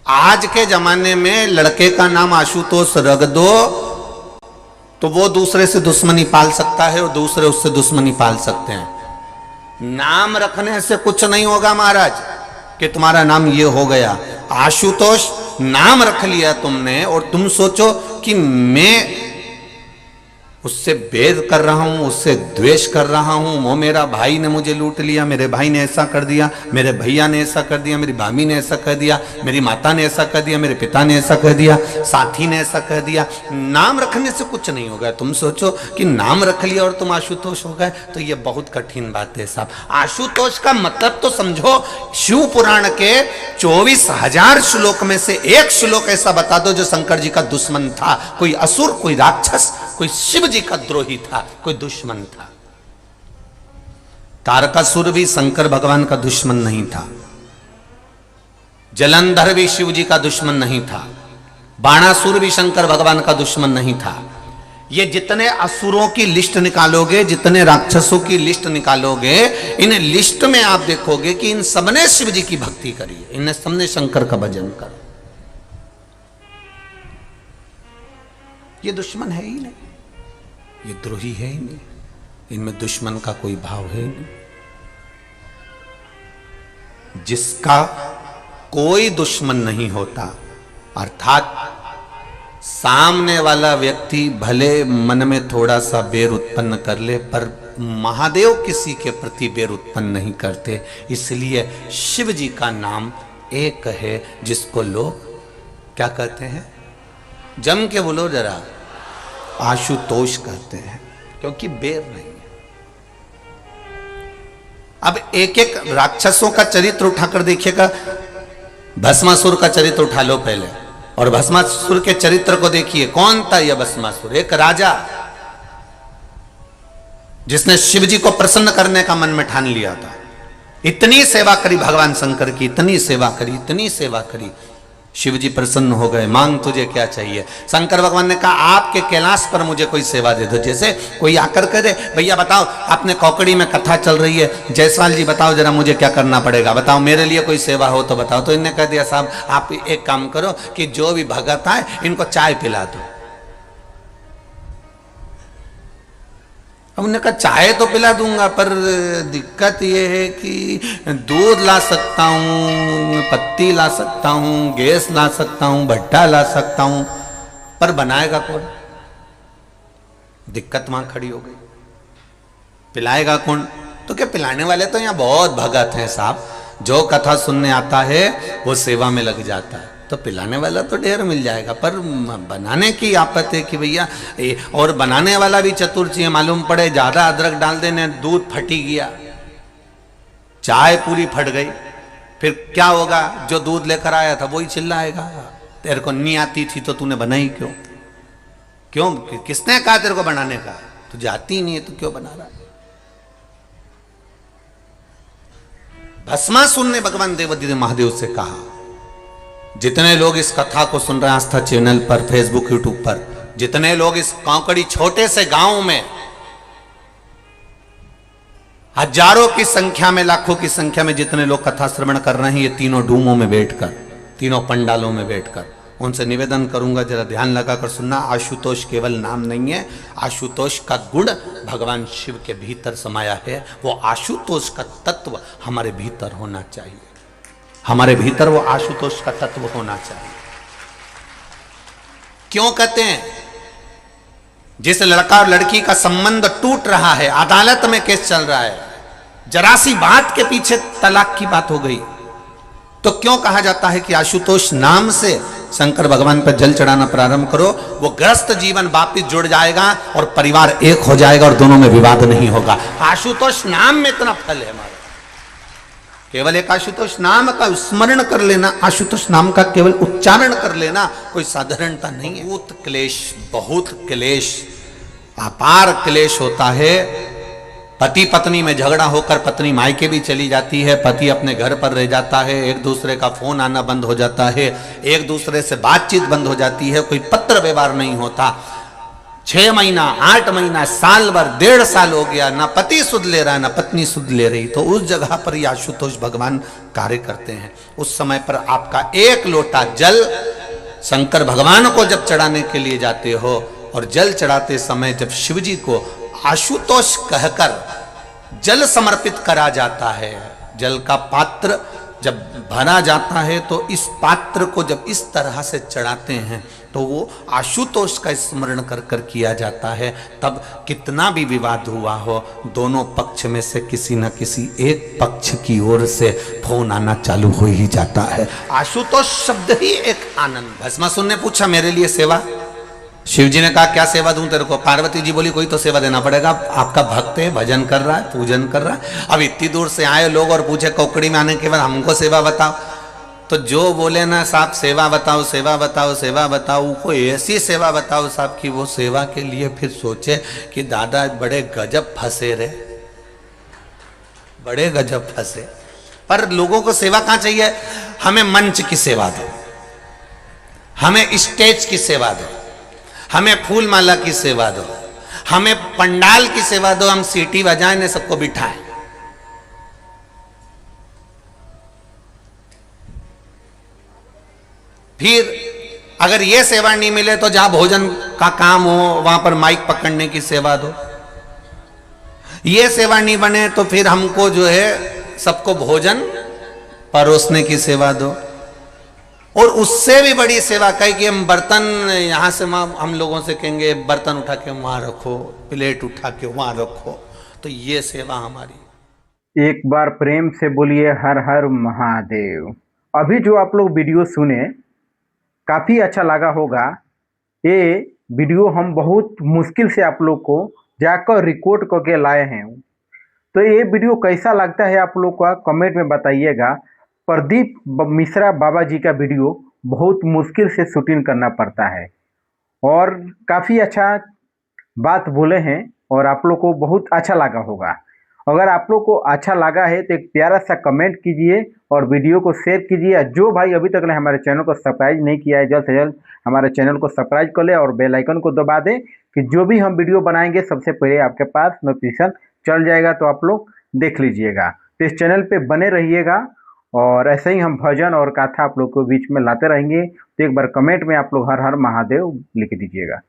आज के जमाने में लड़के का नाम आशुतोष रख दो तो वो दूसरे से दुश्मनी पाल सकता है और दूसरे उससे दुश्मनी पाल सकते हैं। नाम रखने से कुछ नहीं होगा महाराज कि तुम्हारा नाम ये हो गया। आशुतोष नाम रख लिया तुमने और तुम सोचो कि मैं उससे भेद कर रहा हूं, उससे द्वेष कर रहा हूं, वो मेरा भाई ने मुझे लूट लिया, मेरे भाई ने ऐसा कर दिया, मेरे भैया ने ऐसा कर दिया, मेरी भाभी ने ऐसा कर दिया, मेरी माता ने ऐसा कर दिया, मेरे पिता ने ऐसा कर दिया, साथी ने ऐसा कर दिया। नाम रखने से कुछ नहीं होगा। तुम सोचो कि नाम रख लिया और तुम आशुतोष हो गए तो ये बहुत कठिन बात है साहब। आशुतोष का मतलब तो समझो, शिव पुराण के 24,000 श्लोक में से एक श्लोक ऐसा बता दो जो शंकर जी का दुश्मन था। कोई असुर, कोई राक्षस, कोई शिव जी का द्रोही था, कोई दुश्मन था। तारकासुर भी शंकर भगवान का दुश्मन नहीं था, जलंधर भी शिव जी का दुश्मन नहीं था, बाणासुर भी शंकर भगवान का दुश्मन नहीं था। ये जितने असुरों की लिस्ट निकालोगे, जितने राक्षसों की लिस्ट निकालोगे, इन लिस्ट में आप देखोगे कि इन सबने शिव जी की भक्ति करी है, इन सबने शंकर का भजन करा। ये दुश्मन है ही नहीं, ये द्रोही है ही नहीं, इनमें दुश्मन का कोई भाव है ही नहीं। जिसका कोई दुश्मन नहीं होता, अर्थात सामने वाला व्यक्ति भले मन में थोड़ा सा बैर उत्पन्न कर ले पर महादेव किसी के प्रति बैर उत्पन्न नहीं करते। इसलिए शिव जी का नाम एक है जिसको लोग क्या कहते हैं, जम के बोलो जरा, आशुतोष कहते हैं, क्योंकि बैर नहीं है। अब एक एक राक्षसों का चरित्र उठाकर देखिएगा। भस्मासुर का चरित्र उठा लो पहले और भस्मासुर के चरित्र को देखिए। कौन था यह भस्मासुर? एक राजा जिसने शिव जी को प्रसन्न करने का मन में ठान लिया था। इतनी सेवा करी भगवान शंकर की, इतनी सेवा करी, इतनी सेवा करी, शिव जी प्रसन्न हो गए। मांग तुझे क्या चाहिए? शंकर भगवान ने कहा आपके कैलाश पर मुझे कोई सेवा दे दो। जैसे कोई आकर कह दे भैया बताओ अपने कौकड़ी में कथा चल रही है, जायसवाल जी बताओ जरा मुझे क्या करना पड़ेगा, बताओ मेरे लिए कोई सेवा हो तो बताओ। तो इन्होंने कह दिया साहब आप एक काम करो कि जो भी भगत आए इनको चाय पिला दो। अब उन्होंने कहा चाय तो पिला दूंगा पर दिक्कत यह है कि दूध ला सकता हूँ, पत्ती ला सकता हूँ, गैस ला सकता हूँ, भट्टा ला सकता हूँ, पर बनाएगा कौन? दिक्कत वहां खड़ी हो गई। पिलाएगा कौन? तो क्या पिलाने वाले तो यहाँ बहुत भगत हैं साहब, जो कथा सुनने आता है वो सेवा में लग जाता है, तो पिलाने वाला तो ढेर मिल जाएगा, पर बनाने की आफत है कि भैया। और बनाने वाला भी चतुर चाहिए। मालूम पड़े ज्यादा अदरक डाल देने, दूध फटी गया, चाय पूरी फट गई, फिर क्या होगा? जो दूध लेकर आया था वही चिल्लाएगा तेरे को नहीं आती थी तो तूने बनाई क्यों? क्यों? किसने कहा तेरे को बनाने का? तुझे आती नहीं है तो क्यों बना रहा? भस्मासुर ने भगवान देवाधिदेव महादेव से कहा, जितने लोग इस कथा को सुन रहे हैं आस्था चैनल पर, फेसबुक, यूट्यूब पर, जितने लोग इस कौकड़ी छोटे से गांव में हजारों की संख्या में, लाखों की संख्या में जितने लोग कथा श्रवण कर रहे हैं, ये तीनों डूमों में बैठकर, तीनों पंडालों में बैठकर, उनसे निवेदन करूंगा जरा ध्यान लगाकर सुनना। आशुतोष केवल नाम नहीं है, आशुतोष का गुण भगवान शिव के भीतर समाया है। वो आशुतोष का तत्व हमारे भीतर होना चाहिए, हमारे भीतर वो आशुतोष का तत्व होना चाहिए। क्यों कहते हैं? जिस लड़का और लड़की का संबंध टूट रहा है, अदालत में केस चल रहा है, जरा सी बात के पीछे तलाक की बात हो गई, तो क्यों कहा जाता है कि आशुतोष नाम से शंकर भगवान पर जल चढ़ाना प्रारंभ करो? वो ग्रस्त जीवन वापिस जुड़ जाएगा और परिवार एक हो जाएगा और दोनों में विवाद नहीं होगा। आशुतोष नाम में इतना फल है हमारे। केवल एक आशुतोष नाम का स्मरण कर लेना, आशुतोष नाम का केवल उच्चारण कर लेना कोई साधारणता नहीं है। बहुत क्लेश, अपार क्लेश होता है। पति पत्नी में झगड़ा होकर पत्नी मायके भी चली जाती है, पति अपने घर पर रह जाता है, एक दूसरे का फोन आना बंद हो जाता है, एक दूसरे से बातचीत बंद हो जाती है, कोई पत्र व्यवहार नहीं होता। 6 महीना, 8 महीना, साल भर, 1.5 साल हो गया, ना पति सुध ले रहा, ना पत्नी सुध ले रही, तो उस जगह पर ये आशुतोष भगवान कार्य करते हैं। उस समय पर आपका 1 लोटा जल शंकर भगवान को जब चढ़ाने के लिए जाते हो, और जल चढ़ाते समय जब शिव जी को आशुतोष कहकर जल समर्पित करा जाता है, जल का पात्र जब भरा जाता है, तो इस पात्र को जब इस तरह से चढ़ाते हैं तो वो आशुतोष का स्मरण कर कर किया जाता है। तब कितना भी विवाद हुआ हो, दोनों पक्ष में से किसी न किसी एक पक्ष की ओर से फोन आना चालू हो ही जाता है। आशुतोष शब्द ही एक आनंद। भस्मासुर ने पूछा मेरे लिए सेवा, शिव जी ने कहा क्या सेवा दूं तेरे को? पार्वती जी बोली कोई तो सेवा देना पड़ेगा, आपका भक्त है, भजन कर रहा है, पूजन कर रहा है। अब इतनी दूर से आए लोग और पूछे कोकड़ी में आने के बाद हमको सेवा बताओ, तो जो बोले ना साहब सेवा बताओ, सेवा बताओ, सेवा बताओ, कोई ऐसी सेवा बताओ साहब कि वो सेवा के लिए फिर सोचे कि दादा बड़े गजब फंसे रे, बड़े गजब फंसे। पर लोगों को सेवा कहाँ चाहिए? हमें मंच की सेवा दो, हमें स्टेज की सेवा दो, हमें फूल माला की सेवा दो, हमें पंडाल की सेवा दो, हम सीटी बजाएं ने सबको बिठाएं। फिर अगर ये सेवा नहीं मिले तो जहां भोजन का काम हो वहां पर माइक पकड़ने की सेवा दो। ये सेवा नहीं बने तो फिर हमको जो है सबको भोजन परोसने की सेवा दो। और उससे भी बड़ी सेवा कही कि हम बर्तन यहां से हम लोगों से कहेंगे बर्तन उठा के वहां रखो, प्लेट उठा के वहां रखो, तो ये सेवा हमारी। एक बार प्रेम से बोलिए हर हर महादेव। अभी जो आप लोग वीडियो सुने काफ़ी अच्छा लगा होगा। ये वीडियो हम बहुत मुश्किल से आप लोग को जाकर रिकॉर्ड करके लाए हैं, तो ये वीडियो कैसा लगता है आप लोग का कमेंट में बताइएगा। प्रदीप मिश्रा बाबा जी का वीडियो बहुत मुश्किल से शूटिंग करना पड़ता है और काफ़ी अच्छा बात बोले हैं और आप लोग को बहुत अच्छा लगा होगा। अगर आप लोग को अच्छा लगा है तो एक प्यारा सा कमेंट कीजिए और वीडियो को शेयर कीजिए। जो भाई अभी तक ने हमारे चैनल को सब्सक्राइब नहीं किया है, जल्द से जल्द हमारे चैनल को सब्सक्राइब कर ले और बेल आइकन को दबा दें कि जो भी हम वीडियो बनाएंगे सबसे पहले आपके पास नोटिफिकेशन चल जाएगा, तो आप लोग देख लीजिएगा। तो इस चैनल पे बने रहिएगा और ऐसे ही हम भजन और कथा आप लोग को बीच में लाते रहेंगे। तो एक बार कमेंट में आप लोग हर हर महादेव लिख दीजिएगा।